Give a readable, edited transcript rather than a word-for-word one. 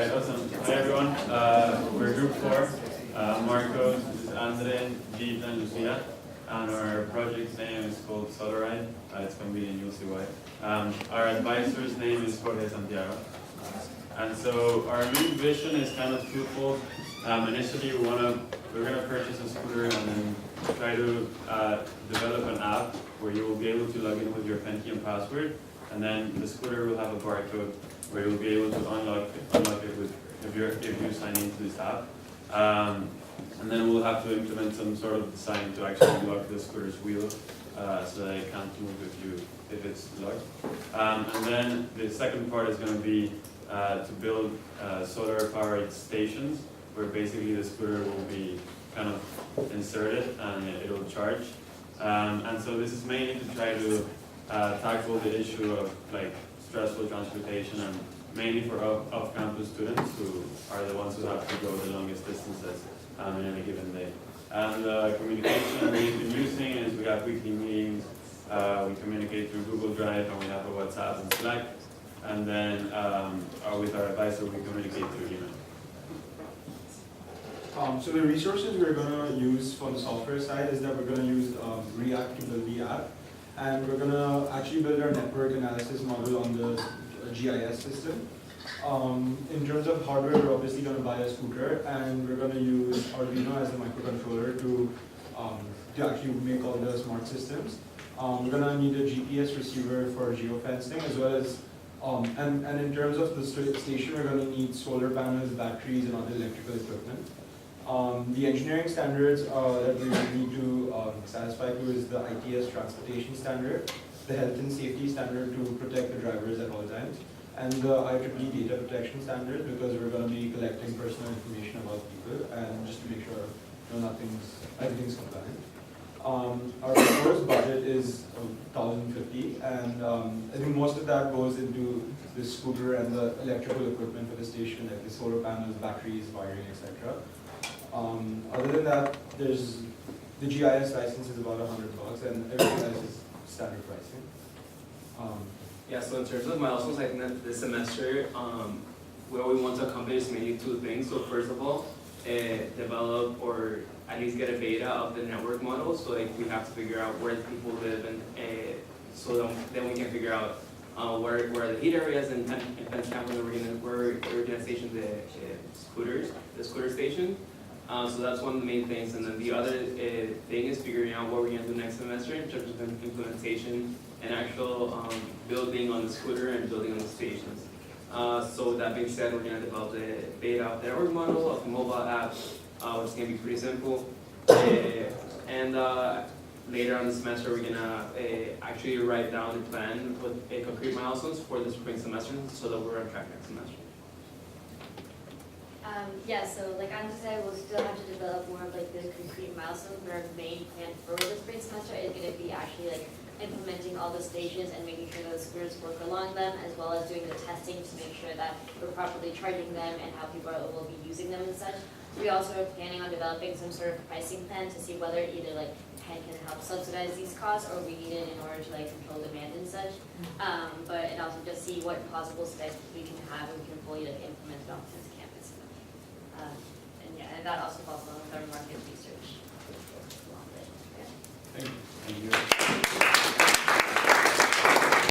Alright, awesome. Hi everyone. We're group 4. Marcos, this is Andre, Jeet, and Lucia. And our project's name is called Solaride. It's convenient, you'll see why. Our advisor's name is Jorge Santiago. And so our main vision is kind of twofold. Initially, we're gonna purchase a scooter and then try to develop an app where you will be able to log in with your Pentium password, and then the scooter will have a barcode where you'll be able to unlock it with if you sign into this app. And then we'll have to implement some sort of design to actually lock the scooter's wheel so that it can't move if it's locked. And then the second part is going to be to build solar-powered stations where basically the scooter will be kind of inserted and it'll charge. And so this is mainly to try to tackle the issue of like stressful transportation, and mainly for off-campus students who are the ones who have to go the longest distances in any given day. And the communication we've been using is we have weekly meetings, we communicate through Google Drive, and we have a WhatsApp and Slack. And then with our advisor, we communicate through email. So the resources we're going to use for the software side is that we're going to use React to build the app. And we're going to actually build our network analysis model on the GIS system. In terms of hardware, we're obviously going to buy a scooter, and we're going to use Arduino as the microcontroller to actually make all the smart systems. We're going to need a GPS receiver for geofencing, as well as, and in terms of the station, we're going to need solar panels, batteries, and other electrical equipment. The engineering standards that we need to satisfy to is the ITS transportation standard, the health and safety standard to protect the drivers at all times, and the IEEE data protection standard, because we're going to be collecting personal information about people and just to make sure everything's compliant. Our proposed budget is $1,050, and I think most of that goes into the scooter and the electrical equipment for the station, like the solar panels, batteries, wiring, etc. Other than that, there's the GIS license is about $100, and everything else is standard pricing. Yeah, so in terms of milestones, I think that this semester, what we want to accomplish is mainly two things. So first of all, develop or at least get a beta of the network model. So like we have to figure out where the people live, and so then we can figure out where are the heat areas and Penn where we're going to station the scooter station. So that's one of the main things. And then the other thing is figuring out what we're going to do next semester in terms of implementation and actual building on the scooter and building on the stations. So with that being said, we're going to develop the beta of the network model of the mobile app, which is going to be pretty simple. And later on the semester, we're going to actually write down the plan with concrete milestones for the spring semester so that we're on track next semester. Yeah, so like Andrew said, we'll still have to develop more of like this concrete milestones, but our main plan for the spring semester is going to be actually like implementing all the stations and making sure those scooters work along them, as well as doing the testing to make sure that we're properly charging them and how people will be using them and such. We also are planning on developing some sort of pricing plan to see whether either like Penn can help subsidize these costs or we need it in order to like control demand and such. And also just see what possible steps we can have and we can fully like implement it on this campus. And that also falls along with our market research along with it. Yeah. Thank you.